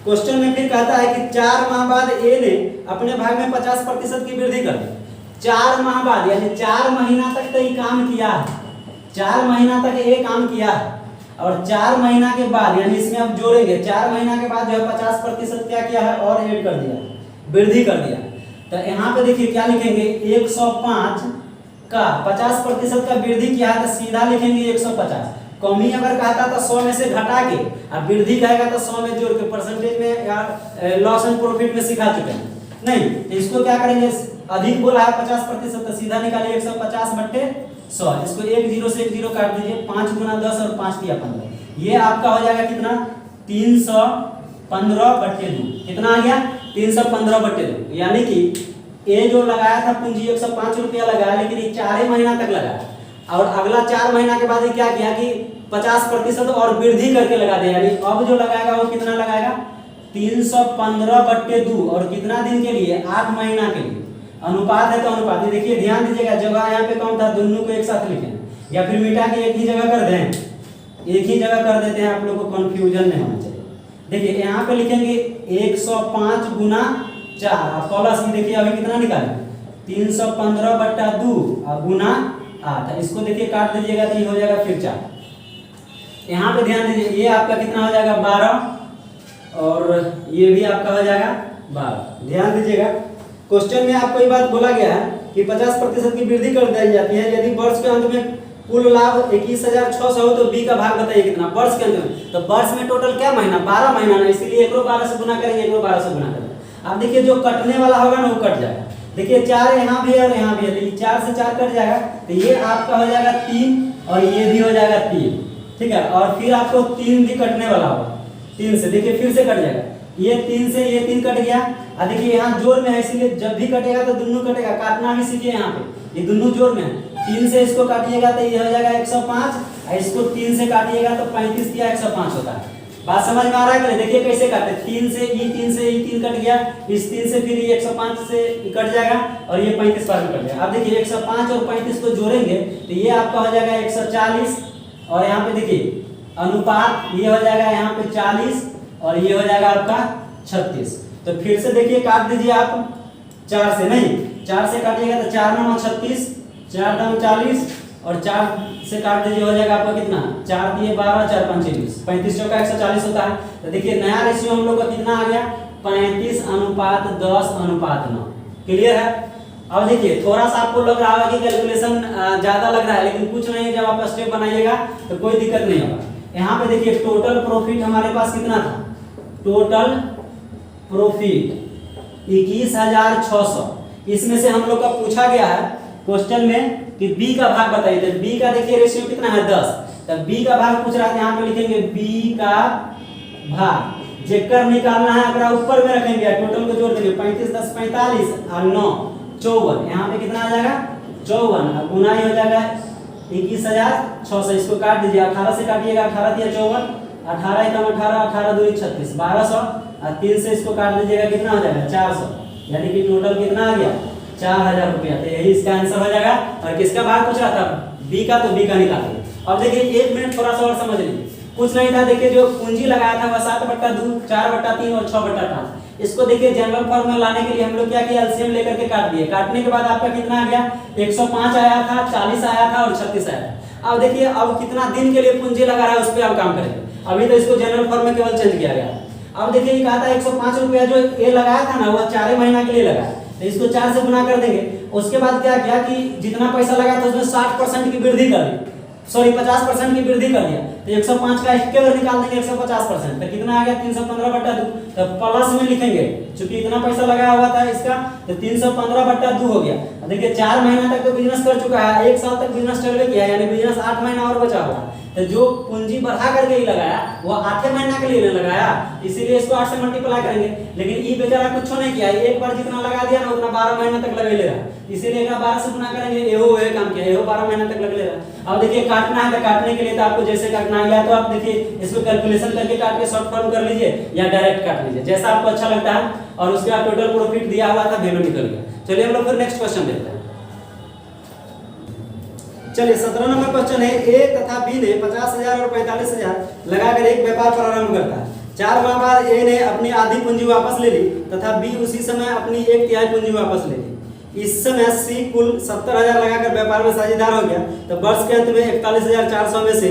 क्वेश्चन में फिर कहता है कि 4 माह बाद ए ने अपने भाग में 50% की वृद्धि कर दी। 4 माह बाद यानी 4 महीना तक तो ये काम किया है, 4 महीना तक ये काम किया है और 4 महीना के बाद यानी इसमें अब जोड़ेंगे 4 महीना के बाद जो है 50% क्या किया है और ऐड कर दिया, वृद्धि कर दिया। तो यहाँ पे देखिए क्या लिखेंगे 105 का 50% का वृद्धि किया है तो सीधा लिखेंगे 150। कमी अगर कहता तो 100 में से घटा के, अब वृद्धि कहेगा तो 100 में जोड़ के, परसेंटेज में या लॉस एंड प्रॉफिट में सिखा चुके हैं नहीं। तो इसको क्या करेंगे, अधिक बोला है 50% तो सीधा निकालिए 150/100। इसको 1 0 से 1 0 काट दीजिए, 5 गुना 10 और 5 दिया 15। ये आपका हो जाएगा कितना 315/2। कितना आ गया 315/2। यानी कि ए जो लगाया था पूंजी 105 रुपया लगाया, लेकिन ये 4 महीना तक लगाया और अगला 4 महीना के बाद ये क्या किया कि 50% और वृद्धि करके लगा दिया। यानी अब जो लगाएगा वो कितना लगाएगा 315/2 और कितना दिन के लिए 8 महीना के लिए। अनुपात है तो अनुपात, देखिए ध्यान दीजिएगा, जगह यहाँ पे कौन था, दोनों को एक साथ लिखें या फिर मिटा के एक ही जगह कर दें, एक ही जगह कर देते हैं, आप लोगों को कंफ्यूजन नहीं होना चाहिए। देखिए यहाँ पे लिखेंगे 105 गुना 4 और प्लस की देखिए अभी कितना निकालें 315/2 और गुना 8। इसको देखिए काट दीजिएगा तो ये हो जाएगा फिर 4। यहाँ पे ध्यान दीजिए ये आपका कितना हो जाएगा 12 और ये भी आपका हो जाएगा 12। ध्यान दीजिएगा क्वेश्चन में आपको ये बात बोला गया है कि 50% की वृद्धि कर दी जाती है यदि वर्ष के अंत में कुल लाभ 21,600 हो तो बी का भाग बताइए कितना वर्ष के अंत में। तो वर्ष में टोटल क्या महीना 12 महीना ना, इसीलिए 12 से गुना करेंगे, 12 से गुना करेंगे। अब देखिए जो कटने वाला होगा ना वो कट जाएगा। देखिए 4 यहाँ भी है और यहाँ भी है, तो 4 से 4 कट जाएगा तो ये आपका हो जाएगा 3 और ये भी हो जाएगा 3, ठीक है। और फिर आपको 3 भी कटने वाला होगा, 3 से देखिए फिर से कट जाएगा, ये 3 से ये 3 कट गया। और देखिए यहाँ जोड़ में है इसीलिए जब भी कटेगा तो दोनों कटेगा, काटना भी सीखिए। यहाँ पे ये दोनों जोड़ में है, 3 से इसको काटिएगा तो ये हो जाएगा 105 और इसको 3 से काटिएगा तो 35 दिया 105 होता है। बात समझ में आ रहा है कि देखिए कैसे काटे, 3 से ये 3 कट गया, इस 3 से फिर ये 105 से कट जाएगा और ये 35 बार में कट जाएगा। अब देखिए 105 और 35 को जोड़ेंगे तो ये आपका हो जाएगा 140 और यहाँ पे देखिए अनुपात ये हो जाएगा यहाँ पे 40 और ये हो जाएगा आपका 36। तो फिर से देखिए काट दीजिए आप 4 से, नहीं 4 से काटिएगा तो 4 9 36, 4 9 40 और 4 से काट दीजिए, हो जाएगा आपका कितना, 4 दिए 12, 4 5 20, 35 चौका 140 होता है। तो देखिए नया रेशियो हम लोग का कितना आ गया, 35:10:9। क्लियर है। अब देखिए थोड़ा सा आपको लग रहा होगा कि कैलकुलेशन ज्यादा लग रहा है, लेकिन कुछ नहीं, जब आप स्टेप बनाइएगा तो कोई दिक्कत नहीं होगा। यहाँ पे देखिए टोटल प्रॉफिट हमारे पास कितना था, टोटल प्रॉफिट 21,600। इसमें से हम लोग का पूछा गया है क्वेश्चन में कि बी का भाग बताइए। तो बी का देखिए रेशियो कितना है, 10। तो बी का भाग पूछ रहा है, यहाँ पे लिखेंगे बी का भाग, जेकर निकालना है अगर ऊपर में रखेंगे, टोटल को जोड़ देंगे, 35 10 45 और 9 54। यहाँ पे कितना आ जाएगा, 54, गुना ही हो जाएगा 21,600। इसको काट दीजिए, 18 से काटिएगा, 18 दिया 54, 18 एकम 18, 18 दूनी 36, 1200 और 3 से इसको काट दीजिएगा, कितना हो जाएगा 400। यानी कि टोटल कितना आ गया, 4000 रुपया। तो यही इसका आंसर हो जाएगा। और किसका भाग पूछ रहा था, बी का, तो बी का निकालिए। अब देखिए 1 मिनट थोड़ा सा और समझ लीजिए। कुछ नहीं था, देखिए जो पूंजी लगाया था वह 7/2, 4/3 और 6/5। इसको देखिए जनरल फॉर्म में लाने के लिए हम लोग क्या किया, एलसीएम लेकर के काट दिए। काटने के बाद आपका कितना आ गया, 105 आया था, 40 आया था और 36 आया था। अब देखिए अब कितना दिन के लिए पूंजी लगा रहा है उस पर आप काम करेंगे। अभी तो इसको जनरल फॉर्म में केवल चेंज किया गया। अब देखिए ये कहा था 105 रुपया जो ये लगाया था ना, वह 4 महीना के लिए लगा, तो इसको 4 से गुना कर देंगे। उसके बाद क्या किया कि जितना पैसा लगा था उसमें 60% की वृद्धि कर दी, सॉरी 50% की वृद्धि कर दिया। तो 105 का स्क्वायर निकाल देंगे 150%, तो कितना आ गया 315/2। तो प्लस में लिखेंगे, क्योंकि इतना पैसा लगाया हुआ था इसका, तो 315/2 हो गया। देखिए 4 महीना तक तो बिजनेस कर चुका है, 1 साल तक बिजनेस चल किया, यानी बिजनेस 8 महीना और बचा हुआ। तो जो पूंजी बढ़ा करके ही लगाया वो 8 महीना के लिए लगाया, इसीलिए इसको 8 से मल्टीप्लाई करेंगे। लेकिन ये बेचारा कुछ नहीं किया, एक बार जितना लगा दिया ना उतना 12 महीना तक लगे ले रहा, इसीलिए एकरा 12 से गुना करेंगे, एहो वही काम किया, एहो 12 महीना तक लगे ले रहा। अब देखिए काटना है, तो काटने के लिए तो आपको जैसे काटना है, या तो आप देखिए इसको कैलकुलेशन करके काट के शॉर्ट फॉर्म कर लीजिए, या डायरेक्ट काट लीजिए, जैसा आपको अच्छा लगता है। और उसके बाद टोटल प्रॉफिट दिया हुआ था, वैल्यू निकल गया। चलिए हम लोग फिर नेक्स्ट क्वेश्चन देखते हैं। चलिए 17 नंबर क्वेश्चन है, ए तथा बी ने 50,000 और 45,000 लगाकर एक व्यापार प्रारंभ करता है। 4 माह बाद ए ने अपनी आधी पूंजी वापस ले ली तथा बी उसी समय अपनी 1/3 पूंजी वापस ले ली। इस समय सी कुल 70,000 लगाकर व्यापार में साझेदार हो गया। तो वर्ष के अंत में 41,400 में से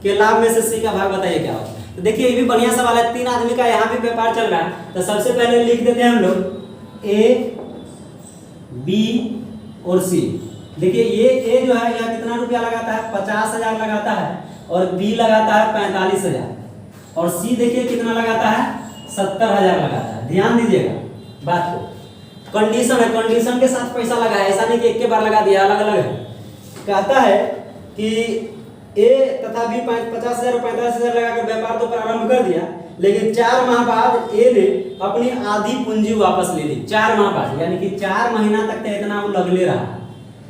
के लाभ में से सी का भाग बताइए क्या होगा। तो देखिए ये भी बढ़िया सवाल है, 3 आदमी का यहाँ भी व्यापार चल रहा है। तो सबसे पहले लिख देते हैं हम लोग ए, बी और सी। देखिए ये ए जो है यहाँ कितना रुपया लगाता है, 50,000 लगाता है, और बी लगाता है 45,000, और सी देखिए कितना लगाता है, 70,000 लगाता है। ध्यान दीजिएगा बात को, कंडीशन है, कंडीशन के साथ पैसा लगा है, ऐसा नहीं कि एक के बार लगा दिया, अलग अलग है। कहता है कि ए तथा बी 50,000 और 45,000 लगाकर व्यापार तो प्रारंभ कर दिया, लेकिन 4 माह बाद ए ने अपनी आधी पूंजी वापस ले ली। 4 माह बाद, यानी कि 4 महीना तक तो इतना वो लग ले रहा है।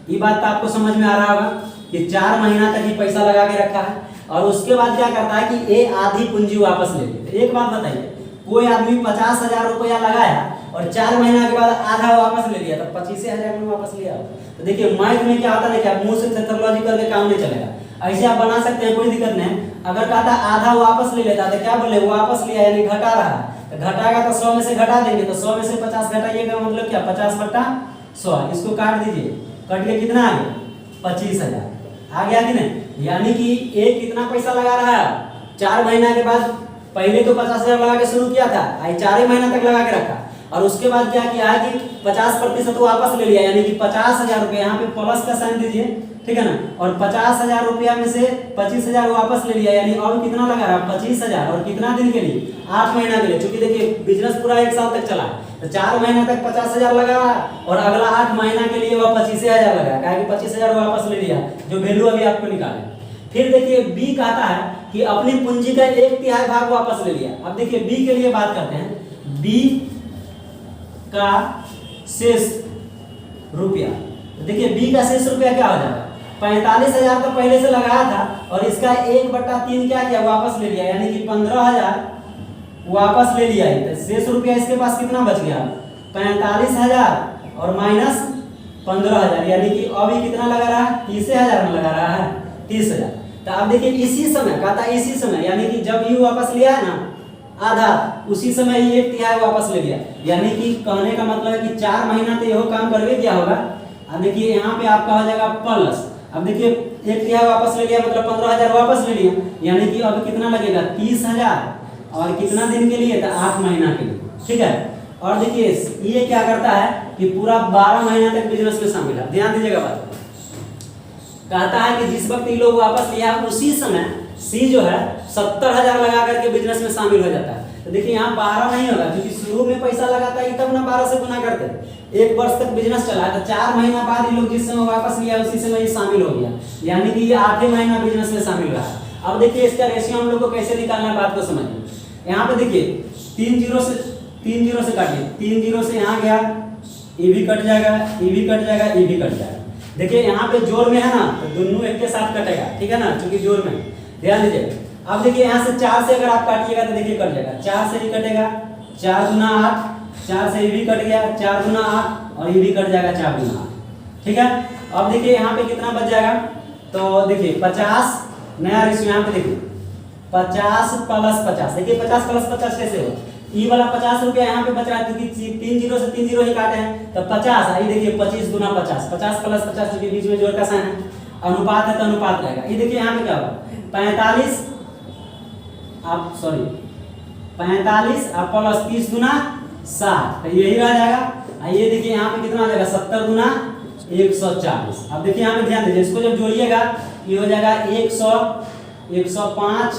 ये बात तो आपको समझ में आ रहा होगा कि 4 महीना तक ही पैसा लगा के रखा है, और उसके बाद क्या करता है कि ए आधी पूंजी वापस ले ली। एक बात बताइए, कोई आदमी 50,000 रुपया लगाया और 4 महीना के बाद आधा वापस ले लिया, तो 25,000 में वापस लिया। तो देखिए मैथ में क्या होता है, देखिए मुंह से थ्योरलॉजी करके काम नहीं चलेगा, ऐसे आप बना सकते हैं, कोई दिक्कत नहीं। अगर कहता आधा वापस ले लेता तो क्या बोले, वापस लिया यानी घटा रहा है, तो घटाएगा तो 100 में से घटा देंगे, तो 100 में से 50 घटाइएगा, मतलब क्या 50/100। इसको काट दीजिए, कट के कितना आ गया, 25,000 आ गया कि नहीं। यानी कि ए कितना पैसा लगा रहा है, 4 महीना के बाद, पहले तो 50,000 लगा के शुरू किया था, 4 महीना तक लगा के रखा, और उसके बाद क्या किया है कि 50% वापस ले लिया, यानी कि 50,000 रुपये, यहाँ पे प्लस का साइन दीजिए, ठीक है ना। और 50,000 रुपया में से 25,000 वापस ले लिया, यानी अब कितना लगा रहा है, 25,000, और कितना दिन के लिए, 8 महीना के लिए। चूंकि देखिए बिजनेस पूरा 1 साल तक चला, तो 4 महीना तक 50,000 लगा, और अगला 8 महीना के लिए वह 25,000 लगा, कहा कि 25,000 वापस ले लिया, जो वैल्यू अभी आपको निकाले। फिर देखिए बी कहता है कि अपनी पूंजी का 1/3 भाग वापस ले लिया। अब देखिए बी के लिए बात करते हैं, बी का शेष रुपया। देखिए बी का शेष रुपया क्या हो जाएगा, 45,000 तो पहले से लगाया था, और इसका 1/3 क्या किया, वापस ले लिया, यानी कि 15,000 वापस ले लिया है। तो शेष रुपया इसके पास कितना बच गया, 45,000 और माइनस 15,000, यानी कि अभी कितना लगा रहा है, 30,000 में लगा रहा है, 30,000। तो अब देखिए इसी समय कहता है, इसी समय यानी कि जब ये वापस लिया है ना आधा, उसी समय ये 1/3 वापस ले लिया। यानी कि कहने का मतलब है कि 4 महीना तो यहो काम करके क्या होगा। अब देखिए यहाँ पे आपका हो जाएगा प्लस, अब देखिए 1,00,000 वापस ले लिया मतलब 15,000 वापस ले लिया, यानी कि अब कितना लगेगा 30,000 और कितना दिन के लिए था 8 महीना के लिए, ठीक है। और देखिए ये क्या करता है कि पूरा 12 महीना तक बिजनेस में शामिल है। ध्यान दीजिएगा बात, कहता है कि जिस वक्त ये लोग वापस लिया उसी समय सी जो है 70,000 लगा करके बिजनेस में शामिल हो जाता है। तो देखिए यहाँ 12 नहीं होगा क्योंकि शुरू में पैसा लगाता है तब ना 12 से गुना करते हैं। 1 वर्ष तक बिजनेस चला है तो 4 महीना बाद ये लोग जिस समय वापस लिया उसी समय ये शामिल हो गया, यानी कि ये 8वें महीना बिजनेस में शामिल रहा। अब देखिए इसका रेशियो हम लोग को कैसे निकालना है, बात को समझिए। यहाँ पे देखिए 3 जीरो से काटिए, 3 जीरो से यहाँ गया, ये भी कट जाएगा, ये भी कट जाएगा, ये भी कट जाएगा। देखिए यहाँ पे जोड़ में है ना तो दोनों एक के साथ कटेगा, ठीक है ना, क्योंकि जोड़ में। ध्यान दीजिए अब देखिए यहाँ से 4 से अगर आप काटिएगा तो देखिए कट जाएगा, 4 से ही कटेगा, 4 गुना 8, 4 से ये भी कट गया, 4 गुना 8 और ये भी कट जाएगा 4 गुना 8, ठीक है। अब देखिए यहाँ पे कितना बच जाएगा, तो देखिए 50 नया रेशियो यहाँ पे देखिए 50 प्लस 50। देखिए 50 प्लस 50 कैसे हो, ई वाला 50 रुपया यहाँ पे बच रहा है क्योंकि 3 जीरो से 3 जीरो ही काटे हैं तो 50, आई देखिए 25 गुना 50, 50 प्लस 50 क्योंकि बीच में जोड़ का साइन है, अनुपात है तो अनुपात रहेगा। ये देखिए यहाँ पे क्या होगा 45 आप सॉरी 45 आप प्लस 30 गुना 60 तो यही रह जाएगा। ये देखिए यहाँ पे कितना आ जाएगा 70 गुना 140। अब देखिए यहाँ पे ध्यान दीजिए, इसको जब जोड़िएगा ये हो जाएगा 100, 105,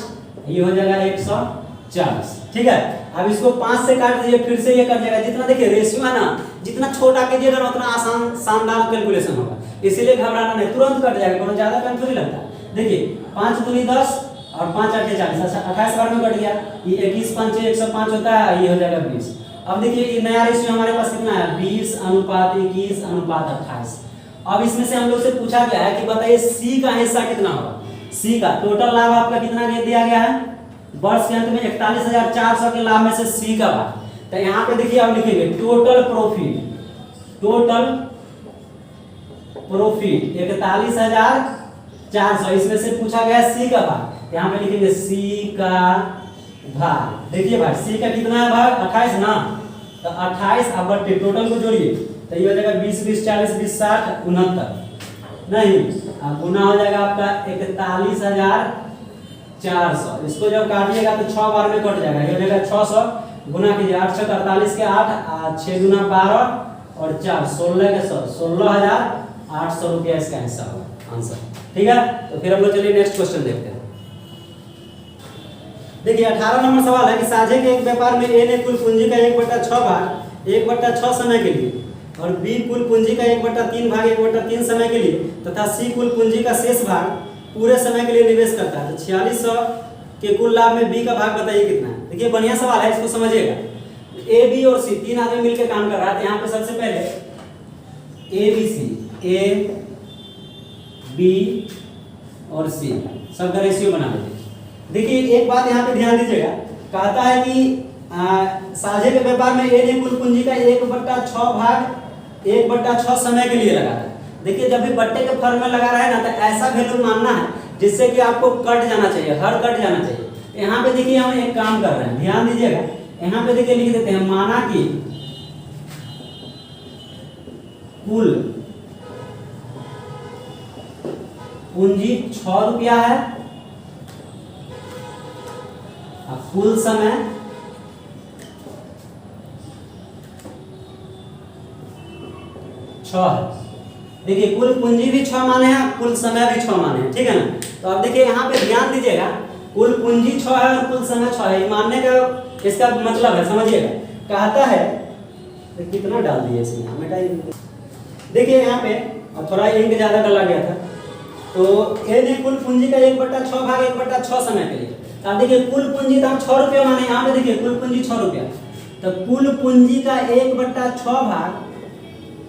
ये हो जाएगा 140, ठीक है। अब इसको 5 से काट दीजिए, फिर से ये कट जाएगा। जितना देखिए रेशियो है ना, जितना छोटा कीजिएगा उतना आसान शानदार कैलकुलेशन होगा, इसीलिए घबराना नहीं, तुरंत कट जाएगा, कोनो ज्यादा टाइम थोड़ी लगता है। देखिए 5 दूनी 10 और 5 8 40, अच्छा 28 बार में कट गया, ये 21 5 105 होता है, ये हो जाएगा 20। अब देखिए ये नया रेशियो हमारे पास कितना है 20 अनुपात 21 अनुपात 28। अब इसमें से हम लोग से पूछा गया है कि बताइए सी का हिस्सा कितना होगा। सी का टोटल लाभ आपका कितना दिया गया है, वर्ष के अंत में 41,400 के लाभ में से सी का भाग। तो यहाँ पे देखिए आप लिखेंगे टोटल प्रॉफिट, टोटल प्रॉफिट 41,400, इसमें से पूछा गया सी का भाग, यहाँ पे लिखेंगे सी का भाग। देखिए भाई सी का कितना है भाग 28 ना, तो 28 अब बट्टे टोटल को जोड़िए तो ये हो जाएगा 20 20 40 20 60 69 नहीं, अब गुना हो जाएगा आपका 41,400। इसको जब काटिएगा तो 6 बार में कट जाएगा, ये हो जाएगा 600 गुना कीजिए 8 6 48 के 8 6 गुना 12 और 4 16 के 100 16,800 रुपया इसका हिस्सा होगा आंसर, ठीक है। तो फिर हम लोग चलिए नेक्स्ट क्वेश्चन देखते हैं। देखिए 18 नंबर सवाल है कि साझे के एक व्यापार में ए ने कुल पूंजी का 1/6 भाग 1/6 समय के लिए और बी कुल पूंजी का 1/3 भाग 1/3 समय के लिए तथा सी कुल पूंजी का शेष भाग पूरे समय के लिए निवेश करता है। तो 4600 के कुल लाभ में बी का भाग बताइए कितना है। देखिए बढ़िया सवाल है, इसको समझिएगा। ए बी और सी तीन आदमी मिलकर काम कर रहा है। यहाँ पे सबसे पहले A B C, A B और सी सबका रेशियो बना लीजिए। देखिए एक बात यहाँ पे ध्यान दीजिएगा, कहता है कि साझे के व्यापार में ए ने कुल पूंजी का 1/6 भाग 1/6 समय के लिए लगाता है। देखिए जब भी बट्टे के फॉर्म में लगा रहा है ना तो ऐसा वैल्यू मानना है जिससे कि आपको कट जाना चाहिए, हर कट जाना चाहिए। यहाँ पे देखिए हम एक काम कर रहे हैं, ध्यान दीजिएगा। यहाँ पे देखिए लिख देते हैं माना कि कुल पूंजी 6 रुपया है, कुल समय 6 है। देखिए कुल पूंजी भी 6 माने हैं, कुल समय भी 6 माने हैं, ठीक है ना। तो अब देखिए यहाँ पे ध्यान दीजिएगा, कुल पूंजी 6 है और कुल समय 6 है, मानने का इसका मतलब है, समझिएगा। कहता है तो कितना डाल दिए इसमें, हमें देखिए यहाँ पे और थोड़ा इंक ज्यादा डाला गया था। तो ए ने कुल पूंजी का 1/6 भाग 1/6 समय के लिए। अब देखिए कुल पूंजी तो हम 6 रुपया माने, यहाँ पे देखिए कुल पूंजी 6 रुपया, तो कुल पूंजी का 1/6 भाग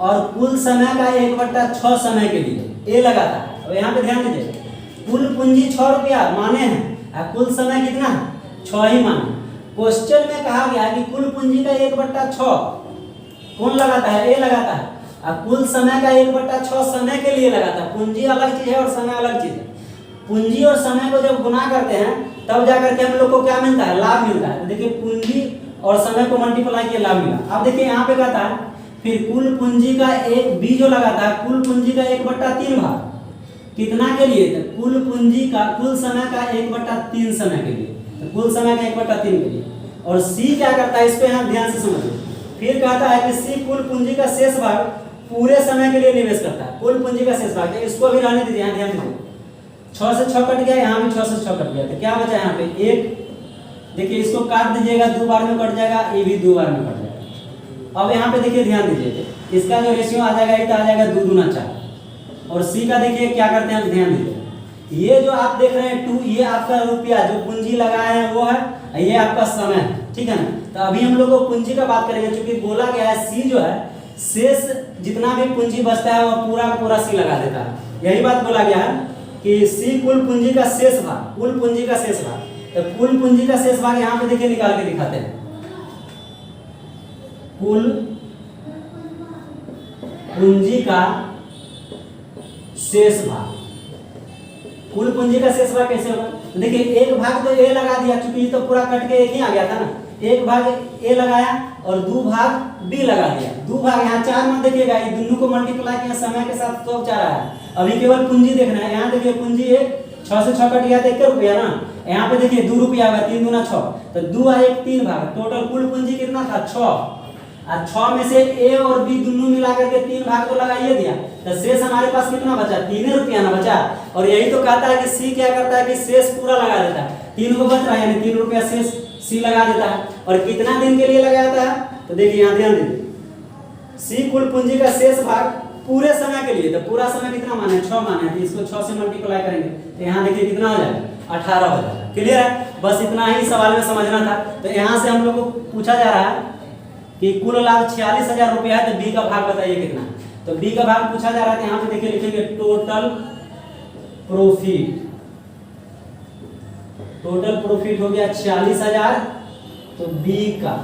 और कुल समय का 1/6 समय के लिए ए लगाता है। अब यहाँ पे ध्यान दीजिए, कुल पूंजी 6 रुपया माने हैं और कुल समय कितना है 6 ही माने। क्वेश्चन में कहा गया है कि कुल पूंजी का 1/6 कौन लगाता है, ए लगाता है, और कुल समय का 1/6 समय के लिए लगाता है। पूंजी अलग चीज है और समय अलग चीज है। पूंजी और समय को जब गुना करते हैं तब जाकर के हम लोग को क्या मिलता है, लाभ मिलता है। तो देखिए पूंजी और समय को मल्टीप्लाई किया, लाभ मिला। अब देखिए यहाँ पे कहता है फिर कुल पूंजी का एक बी जो लगाता है, कुल पूंजी का 1/3 भाग कितना के लिए? तो कुल पूंजी का, कुल समय का 1/3 समय के लिए, तो कुल समय का 1/3 के लिए। और सी क्या करता है, इस पे यहाँ ध्यान से समझिए। फिर कहता है कि सी कुल पूंजी का शेष भाग पूरे समय के लिए निवेश करता है। कुल पूंजी का शेष भाग, इसको भी रहने दीजिए, यहाँ ध्यान दीजिए। 6 से 6 कट गया, यहाँ भी 6 से 6 कट गया, तो क्या बचा यहाँ पे 1। देखिए इसको काट दीजिएगा, 2 बार में कट जाएगा, ये भी 2 बार में कट जाएगा। अब यहाँ पे देखिए ध्यान दीजिए, इसका जो रेशियो आ जाएगा, ये तो आ जाएगा 2 दूना 4। और सी का देखिए क्या करते हैं, ध्यान दीजिए। ये जो आप देख रहे हैं 2, ये आपका रुपया जो पूंजी लगाए हैं वो है, ये आपका समय है, ठीक है ना। तो अभी हम लोग पूंजी का बात करेंगे, क्योंकि बोला गया है सी जो है शेष जितना भी पूंजी बचता है वो पूरा का पूरा सी लगा देता है। यही बात बोला गया है कि सी कुल पूंजी का शेष भाग, कुल पूंजी का शेष भाग। तो कुल पूंजी का शेष भाग यहाँ पे देखिए निकाल के दिखाते हैं। कुल पूंजी का शेष भाग, कुल पूंजी का शेष भाग कैसे होगा? तो देखिए एक भाग तो ए लगा दिया, क्योंकि ये तो पूरा कट के एक ही आ गया था ना। एक भाग ए लगाया और 2 भाग बी लगा दिया। 2 भाग यहाँ 4 मत देखिएगा, ये दोनों को मल्टीप्लाई किया, समय के साथ तो 4 आया। अभी केवल पूंजी देखना है। यहाँ देखिए पूंजी 1, 6 से 6 कट गया तो 1 रुपया ना। यहाँ पे देखिए 2 रुपया होगा, 3 दूना 6, तो 2 और 1 3 भाग। टोटल कुल पूंजी कितना था? 6। और 6 में से ए और बी दोनों मिला करके 3 भाग तो लगाइए दिया, तो शेष हमारे पास कितना बचा? 3 रुपया ना बचा। और यही तो कहता है कि सी क्या करता है कि शेष पूरा लगा देता है। 3 को बच रहा है, यानी 3 रुपया शेष सी लगा देता है। और कितना दिन के लिए लगाता है? तो देखिए यहाँ ध्यान दीजिए, सी कुल पूंजी का शेष भाग पूरे समय के लिए। तो पूरा समय कितना माने? 6 माने, तो इसको 6 से मल्टीप्लाई करेंगे तो यहाँ देखिए कितना हो जाएगा? 18 हो जाएगा। क्लियर है? बस इतना ही सवाल में समझना था। तो यहाँ से हम लोग को पूछा जा रहा है कि कुल लाभ 46,000 रुपया है, तो बी का भाग बताइए कितना। तो बी का भाग पूछा जा रहा है, यहाँ पे देखिए लिखेंगे टोटल प्रॉफिट। टोटल प्रॉफिट हो गया 46,000, तो बी का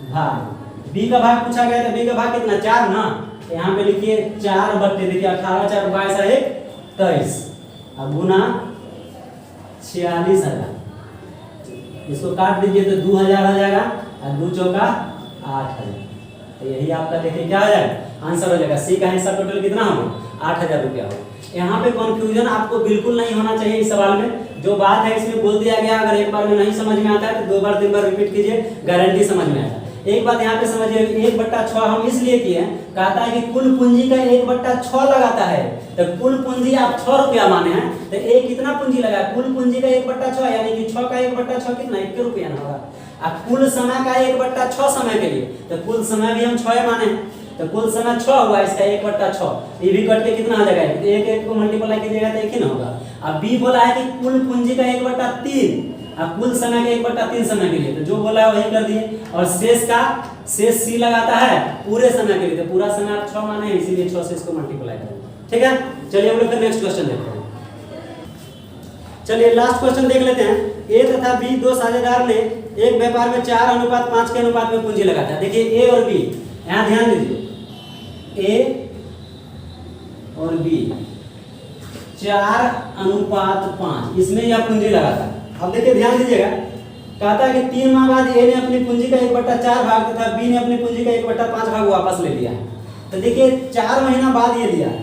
भाग, बी का भाग पूछा गया, तो बी का भाग कितना? 4 ना। तो यहाँ पे लिखिए 4 बट्टे, देखिए 18 4 22 1 23, अब गुना 46,000, इसको काट दीजिए तो 2000 हो जाएगा, और 2 चौका 8,000। तो यही आपका देखिए क्या हो जाएगा? आंसर हो जाएगा। सी का हिस्सा टोटल कितना होगा? 8,000 रुपया होगा। यहाँ पे कंफ्यूजन आपको बिल्कुल नहीं होना चाहिए इस सवाल में। जो बात है इसमें बोल दिया गया, अगर एक बार में नहीं समझ में आता है तो 2 बार 3 बार रिपीट कीजिए, गारंटी समझ में आएगा। एक बात यहाँ पे समझिए, 1/6 हम इसलिए किए हैं, कहता है कि कुल पूंजी का 1/6 लगाता है। तो कुल पूंजी आप 6 रुपया माने हैं, तो एक कितना पूंजी लगा? कुल पूंजी का 1/6, यानी कि 6 का 1/6 कितना? 1 रुपया ना होगा। अब कुल समय का 1/6 समय के लिए, तो कुल समय भी हम 6 माने हैं, तो कुल समय 6 हुआ, इसका 1/6। ये भी कट के कितना आ जाएगा? 1 को मल्टीप्लाई कीजिएगा तो 1 ही ना होगा। अब बी बोला है कि कुल पूंजी का 1/3, अब कुल समय का 1/3 समय के लिए, तो जो बोला है वही कर दिए। और शेष सी लगाता है पूरे समय के लिए, तो पूरा समय आप 6 माने हैं, इसीलिए 6 से इसको मल्टीप्लाई करें। ठीक है, चलिए हम लोग फिर नेक्स्ट क्वेश्चन देखते हैं। चलिए लास्ट क्वेश्चन देख लेते हैं। ए तथा बी 2 साझेदार ने एक व्यापार में 4:5 के अनुपात में पूंजी लगाता है। देखिए ए और बी, यहाँ ध्यान दीजिए, ए और बी 4:5 इसमें यह पूंजी लगाता है। अब देखिए ध्यान दीजिएगा, कहता है कि 3 माह बाद ए ने अपनी पूंजी का 1/4 भाग तथा बी ने अपनी पूंजी का 1/5 भाग वापस ले लिया है। तो देखिए 4 महीना बाद ये लिया है,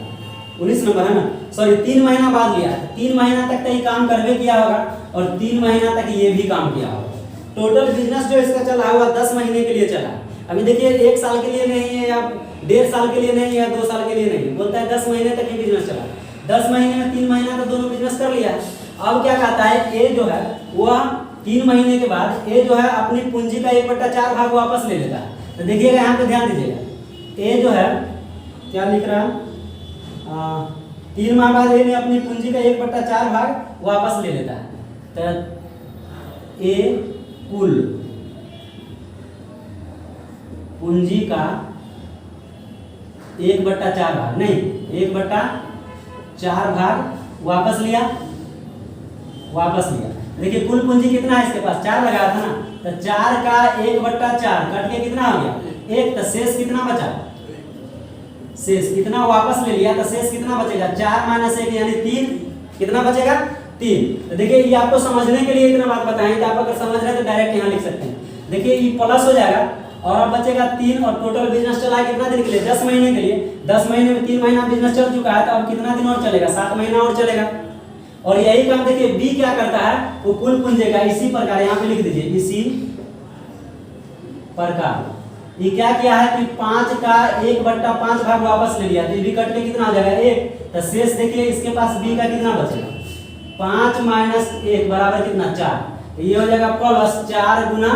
19 नंबर है ना, सॉरी 3 महीना बाद लिया है। 3 महीना तक तो ये काम करवे किया होगा, और 3 महीना तक ये भी काम किया होगा। टोटल बिजनेस जो इसका चला हुआ 10 महीने के लिए चला। अभी देखिए 1 साल के लिए नहीं है, या 1.5 साल के लिए नहीं है, 2 साल के लिए नहीं, बोलता है 10 महीने तक ही बिजनेस चला। 10 महीने में 3 महीना तो दोनों बिजनेस कर लिया। अब क्या कहता है, ए जो है वह 3 महीने के बाद ए जो है अपनी पूंजी का 1/4 भाग वापस ले लेता है। तो देखिएगा यहाँ पे ध्यान दीजिएगा, ए जो है क्या लिख रहा है, 3 माह बाद ए ने अपनी पूंजी का 1/4 भाग वापस ले लेता है। तो ए कुल पूंजी का 1/4 भाग नहीं 1/4 भाग वापस लिया। देखिए कुल पूंजी कितना है इसके पास? 4 लगाया था ना, तो 4 का 1/4 कट के कितना हो गया? 1। तो शेष कितना बचा? शेष कितना वापस ले लिया, तो शेष कितना बचेगा? 4 - 1 यानी 3। कितना बचेगा? 3। तो देखिए ये आपको समझने के लिए इतना बात बताएं, तो आप अगर समझ रहे हैं तो डायरेक्ट यहाँ लिख सकते हैं। देखिए ये प्लस हो जाएगा, और अब बचेगा 3 और टोटल बिजनेस चला है कितना दिन के लिए 10 महीने के लिए। 10 महीने में 3 महीना बिजनेस चल चुका है तो अब कितना दिन और चलेगा 7 महीना और चलेगा। और यही काम देखिए बी क्या करता है वो कुल पूंजी का इसी प्रकार यहाँ पे लिख दीजिए इसी प्रकार ये क्या किया है कि 5 का 1/5 भाग वापस ले लिया तो ये भी कट के कितना आ जाएगा 1। तो शेष देखिए इसके पास बी का कितना बचेगा 5 - 1 बराबर कितना 4। ये हो जाएगा प्लस 4 ×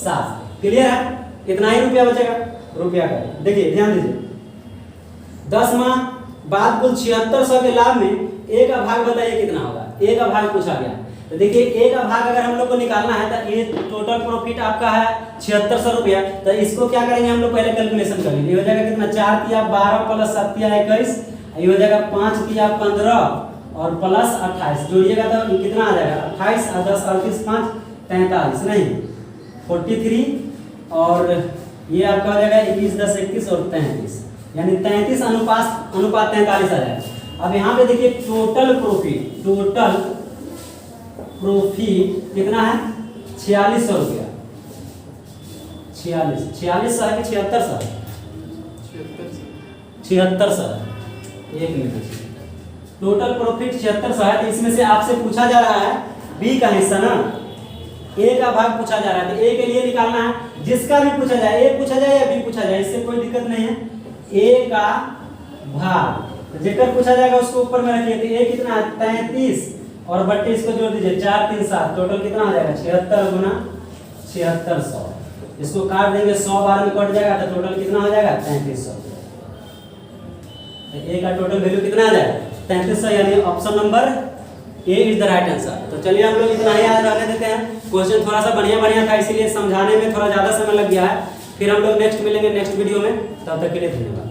7। क्लियर है कितना ही रुपया बचेगा रुपया का। देखिए ध्यान दीजिए 10 माह बाद कुल 7600 के लाभ में ए का भाग बताइए कितना होगा। ए का भाग पूछा गया तो देखिए ए का भाग अगर हम लोग को निकालना है तो ये टोटल प्रॉफिट आपका है 7600 रुपया। तो इसको क्या करेंगे हम लोग पहले कैलकुलेशन करेंगे। ये हो जाएगा कितना 4 × 12 + 7 × 21 ये हो जाएगा 5 × 15 और प्लस 28 जोड़िएगा तो कितना आ जाएगा 28 और 10 38 5 43 नहीं 43 और ये आपका हो जाएगा 21 10 31 और 33 यानी 33 अनुपात 43 आ जाएगा। अब यहाँ पे देखिए टोटल प्रॉफिट कितना है 4600 रुपया। 4600 है कि 7600 7600 एक मिनट टोटल प्रॉफिट 7600 है। तो इसमें से आपसे पूछा जा रहा है बी का हिस्सा ना ए का भाग पूछा जा रहा है तो ए के लिए निकालना है। जिसका भी पूछा जाए ए पूछा जाए या बी पूछा जाए इससे कोई दिक्कत नहीं है। ए का भाग तो जेकर पूछा जाएगा उसको ऊपर में रखिए। तो ए कितना है 33 और बट्टे इसको जोड़ दीजिए 4 3 7 टोटल कितना आ जाएगा 76 × 7600। इसको काट देंगे 100 बार में कट जाएगा तो टोटल कितना हो जाएगा 3300। तो ए का टोटल वैल्यू कितना आ जाएगा 3300 यानी option number A is the right answer. तो चलिए हम लोग इतना ही याद रखने देते हैं। क्वेश्चन थोड़ा सा बढ़िया था इसीलिए समझाने में थोड़ा ज़्यादा समय लग गया है। फिर हम लोग नेक्स्ट मिलेंगे नेक्स्ट वीडियो में। तब तक के लिए धन्यवाद।